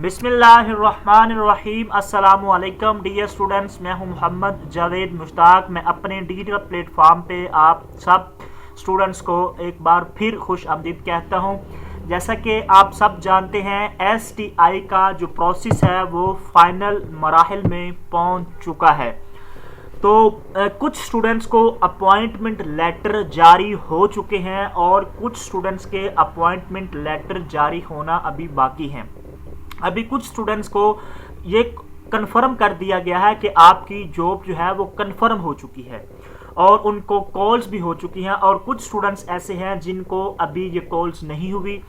बिस्मिल्लाहिर्रहमानिर्रहीम। अस्सलामुअलैकुम dear students, मैं हूं मोहम्मद जावेद मुश्ताक। मैं अपने डिजिटल प्लेटफॉर्म पे आप सब स्टूडेंट्स को एक बार फिर खुश आमदीद कहता हूं। जैसा कि आप सब जानते हैं, STI का जो प्रोसेस है वो फाइनल मराहिल में पहुंच चुका है। तो कुछ स्टूडेंट्स को अपॉइंटमेंट लेटर जारी हो चुके हैं और कुछ स्टूडेंट्स के अपॉइंटमेंट लेटर जारी होना अभी बाकी हैं। अभी कुछ स्टूडेंट्स को ये कंफर्म कर दिया गया है कि आपकी जॉब जो है वो कंफर्म हो चुकी है और उनको कॉल्स भी हो चुकी हैं, और कुछ स्टूडेंट्स ऐसे हैं जिनको अभी ये कॉल्स नहीं हुई।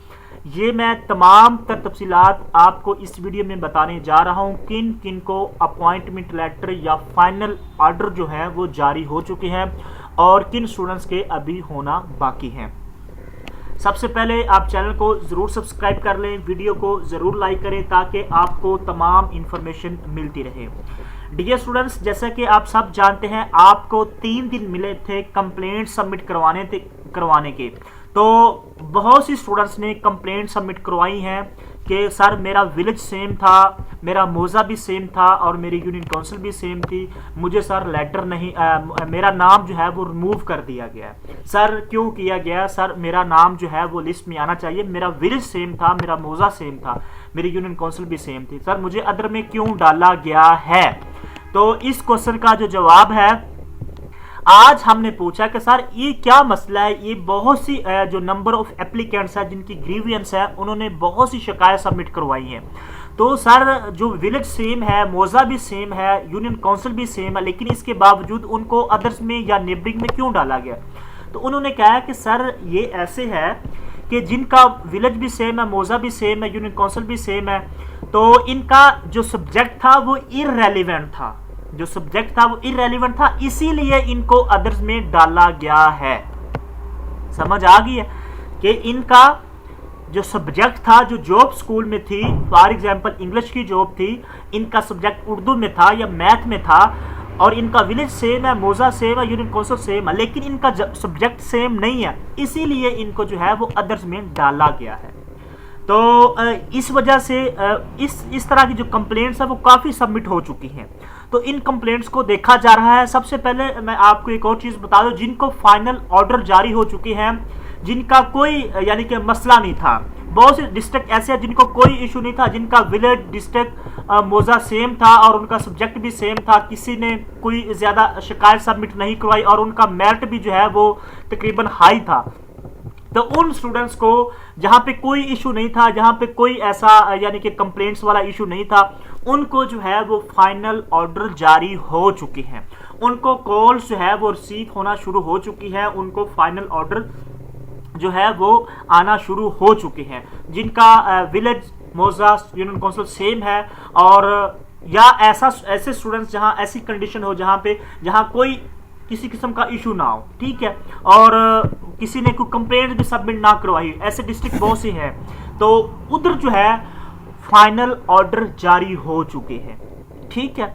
ये मैं तमाम तफसीलात आपको इस वीडियो में बताने जा रहा हूँ, किन किन को अपॉइंटमेंट लेटर या फाइनल ऑर्डर जो है वो जारी हो चुके हैं और किन स्टूडेंट्स के अभी होना बाकी हैं। सबसे पहले आप चैनल को ज़रूर सब्सक्राइब कर लें, वीडियो को ज़रूर लाइक करें ताकि आपको तमाम इंफॉर्मेशन मिलती रहे। डियर स्टूडेंट्स, जैसा कि आप सब जानते हैं, आपको 3 दिन मिले थे कंप्लेंट सबमिट करवाने के। तो बहुत सी स्टूडेंट्स ने कंप्लेंट सबमिट करवाई हैं कि सर मेरा विलेज सेम था, मेरा मौजा भी सेम था और मेरी यूनियन काउंसिल भी सेम थी, मुझे सर लेटर नहीं मेरा नाम जो है वो रिमूव कर दिया गया। सर क्यों किया गया? सर मेरा नाम जो है वो लिस्ट में आना चाहिए, मेरा विलेज सेम था, मेरा मौजा सेम था, मेरी यूनियन काउंसिल भी सेम थी, सर मुझे अदर में क्यों डाला गया है? तो इस क्वेश्चन का जो जवाब है, आज हमने पूछा कि सर ये क्या मसला है। ये बहुत सी जो नंबर ऑफ एप्लीकेंट्स है जिनकी ग्रीवियंस है, उन्होंने बहुत सी शिकायत सबमिट करवाई हैं। तो सर जो विलेज सेम है, मौजा भी सेम है, यूनियन काउंसिल भी सेम है, लेकिन इसके बावजूद उनको अदर्स में या नेबरिंग में क्यों डाला गया? तो उन्होंने कहा कि सर ये ऐसे है कि जिनका विलेज भी सेम है, मौजा भी सेम है, यूनियन काउंसिल भी सेम है, तो इनका जो सब्जेक्ट था वो इररेलेवेंट था, जो सब्जेक्ट था वो इररेलेवेंट था, इसीलिए इनको अदर्स में डाला गया है। समझ आ गई है कि इनका जो सब्जेक्ट था, जो जॉब स्कूल में थी, फॉर एग्जांपल इंग्लिश की जॉब थी, इनका सब्जेक्ट उर्दू में था या मैथ में था, और इनका विलेज सेम है, मौजा सेम है, यूनियन काउंसिल सेम है, लेकिन इनका सब्जेक्ट सेम नहीं है, इसीलिए इनको जो है वो अदर्स में डाला गया है। तो इस वजह से इस तरह की जो कंप्लेंट्स है वो काफ़ी सबमिट हो चुकी हैं। तो इन कंप्लेंट्स को देखा जा रहा है। सबसे पहले मैं आपको एक और चीज़ बता दूं, जिनको फाइनल ऑर्डर जारी हो चुके हैं, जिनका कोई यानी कि मसला नहीं था, बहुत से डिस्ट्रिक्ट ऐसे हैं जिनको कोई इशू नहीं था, जिनका विलेज डिस्ट्रिक्ट मौजा सेम था और उनका सब्जेक्ट भी सेम था, किसी ने कोई ज़्यादा शिकायत सबमिट नहीं करवाई और उनका मेरिट भी जो है वो तकरीबन हाई था। तो उन स्टूडेंट्स को जहाँ पे कोई इशू नहीं था, जहाँ पे कोई ऐसा यानी कि कंप्लेंट्स वाला इशू नहीं था, उनको जो है वो फाइनल ऑर्डर जारी हो चुके हैं, उनको कॉल्स जो है वो रिसीव होना शुरू हो चुकी है, उनको फाइनल ऑर्डर जो है वो आना शुरू हो चुके हैं, जिनका विलेज, मौजा, यूनियन काउंसिल सेम है, और या ऐसे स्टूडेंट्स जहाँ ऐसी कंडीशन हो जहाँ कोई किसी किस्म का इशू ना हो, ठीक है, और किसी ने कोई कंप्लेंट भी सबमिट ना करवाई, ऐसे डिस्ट्रिक्ट बहुत से हैं, तो उधर जो है फाइनल ऑर्डर जारी हो चुके हैं, ठीक है।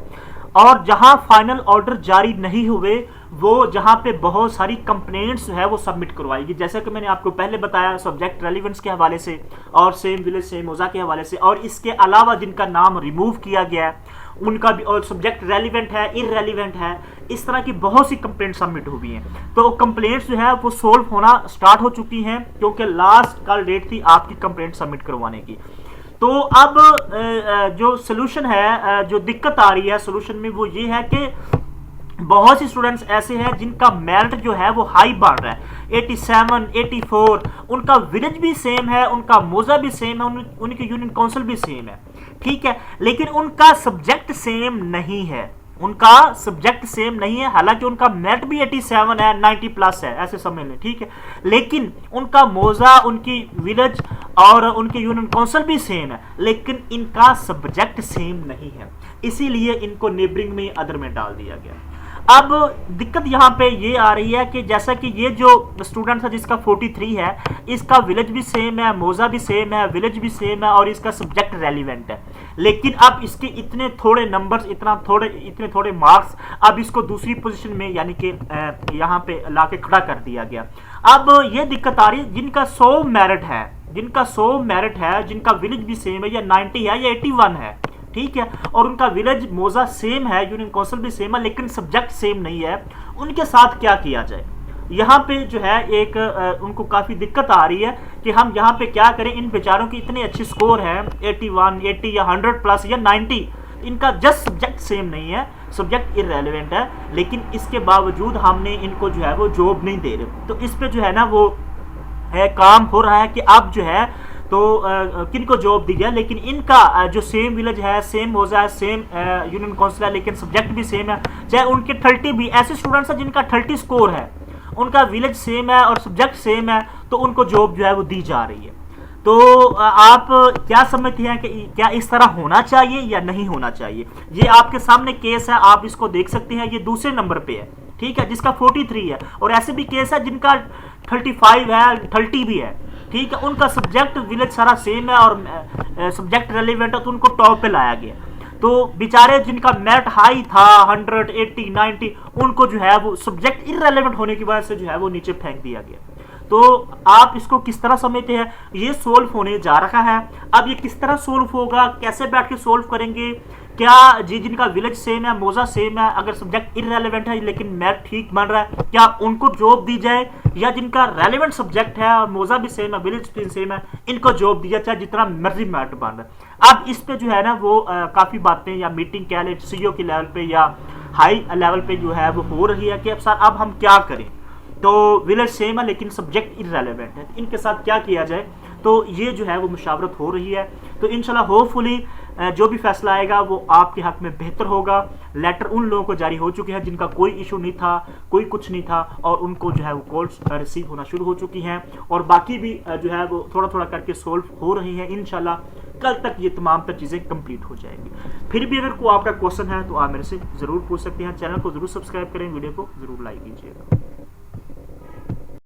और जहां फाइनल ऑर्डर जारी नहीं हुए, वो जहां पे बहुत सारी कंप्लेंट्स है वो सबमिट करवाएगी, जैसा कि मैंने आपको पहले बताया, सब्जेक्ट रेलिवेंस के हवाले से और सेम विलेज सेम मौजा के हवाले से, और इसके अलावा जिनका नाम रिमूव किया गया है उनका भी, और सब्जेक्ट रेलिवेंट है, इररेलेवेंट है, इस तरह की बहुत सी कंप्लेंट सबमिट हुई हैं। तो कंप्लेंट्स जो है वो सोल्व होना स्टार्ट हो चुकी हैं, क्योंकि लास्ट कल डेट थी आपकी कंप्लेंट सबमिट करवाने की। तो अब जो सोल्यूशन है, जो दिक्कत आ रही है सोल्यूशन में, वो ये है कि बहुत सी स्टूडेंट्स ऐसे हैं जिनका मेरिट जो है वो हाई बढ़ रहा है, 87, 84, उनका विलेज भी सेम है, उनका मौजा भी सेम है, उनकी यूनियन काउंसिल भी सेम है, ठीक है, लेकिन उनका सब्जेक्ट सेम नहीं है, उनका सब्जेक्ट सेम नहीं है, हालांकि उनका मेरिट भी 87 है, 90 प्लस है, ऐसे समझ लें, ठीक है, लेकिन उनका मौजा, उनकी विलेज और उनकी यूनियन काउंसिल भी सेम है, लेकिन इनका सब्जेक्ट सेम नहीं है, इसीलिए इनको नेबरिंग में अदर में डाल दिया गया। अब दिक्कत यहाँ पे ये आ रही है कि जैसा कि ये जो स्टूडेंट है जिसका 43 है, इसका विलेज भी सेम है, मौजा भी सेम है, विलेज भी सेम है और इसका सब्जेक्ट रेलिवेंट है, लेकिन अब इसके इतने थोड़े नंबर्स, इतने थोड़े मार्क्स, अब इसको दूसरी पोजीशन में यानी कि यहाँ पे लाके खड़ा कर दिया गया। अब ये दिक्कत आ रही है जिनका 100 मेरिट है, जिनका 100 मेरिट है, जिनका विलेज भी सेम है, या 90 है या 81 है, ठीक है, और उनका विलेज मौजा सेम है, यूनियन काउंसिल भी सेम है, लेकिन सब्जेक्ट सेम नहीं है, उनके साथ क्या किया जाए। यहाँ पे जो है एक उनको काफ़ी दिक्कत आ रही है कि हम यहाँ पे क्या करें। इन बेचारों की इतने अच्छे स्कोर हैं, 81, 80 या 100 प्लस या 90, इनका जस्ट सब्जेक्ट सेम नहीं है, सब्जेक्ट इररेलेवेंट है, लेकिन इसके बावजूद हमने इनको जो है वो जॉब नहीं दे रहे। तो इस पे जो है ना वो है काम हो रहा है कि अब जो है तो किनको जॉब दी जाए, लेकिन इनका जो सेम विलेज है, सेम मौजा है, सेम यूनियन काउंसिल है, लेकिन सब्जेक्ट भी सेम है, चाहे उनके 30 भी ऐसे स्टूडेंट्स हैं जिनका 30 स्कोर है, उनका विलेज सेम है और सब्जेक्ट सेम है, तो उनको जॉब जो है वो दी जा रही है। तो आप क्या समझते हैं कि क्या इस तरह होना चाहिए या नहीं होना चाहिए? ये आपके सामने केस है, आप इसको देख सकते हैं, ये दूसरे नंबर पे है, ठीक है, जिसका 43 है, और ऐसे भी केस है जिनका 35 है, 30 भी है, ठीक है, उनका सब्जेक्ट विलेज सारा सेम है और सब्जेक्ट रेलिवेंट है, तो उनको टॉप पे लाया गया। तो बेचारे जिनका मेरिट हाई था 100, 80, 90, उनको जो है वो सब्जेक्ट इररेलेवेंट होने की वजह से जो है वो नीचे फेंक दिया गया। तो आप इसको किस तरह समझते हैं? ये सोल्व होने जा रहा है। अब ये किस तरह सोल्व होगा, कैसे बैठ के सोल्व करेंगे? क्या जी जिनका विलेज सेम है, मौजा सेम है, अगर सब्जेक्ट इररेलेवेंट है लेकिन मेरिट ठीक बन रहा है, क्या उनको जॉब दी जाए, या जिनका रेलेवेंट सब्जेक्ट है और मौजा भी सेम है, विलेज भी सेम है, इनको जॉब दिया, चाहे जितना मर्जी मेरिट बन रहा है? अब इस पे जो है ना वो काफ़ी बातें या मीटिंग कह ले सीईओ के लेवल पे या हाई लेवल पे जो है वो हो रही है कि अब सर अब हम क्या करें। तो विलेज सेम है लेकिन सब्जेक्ट इररेलेवेंट है, इनके साथ क्या किया जाए? तो ये जो है वो मुशावरत हो रही है। तो इंशाल्लाह होपफुली जो भी फैसला आएगा वो आपके हक में बेहतर होगा। लेटर उन लोगों को जारी हो चुके हैं जिनका कोई इशू नहीं था, कोई कुछ नहीं था, और उनको जो है वो कॉल्स रिसीव होना शुरू हो चुकी हैं, और बाकी भी जो है वो थोड़ा थोड़ा करके सोल्व हो रही हैं। इंशाल्लाह कल तक ये तमाम तर चीज़ें कंप्लीट हो जाएंगी। फिर भी अगर कोई आपका क्वेश्चन है तो आप मेरे से ज़रूर पूछ सकते हैं। चैनल को ज़रूर सब्सक्राइब करें, वीडियो को ज़रूर लाइक कीजिएगा।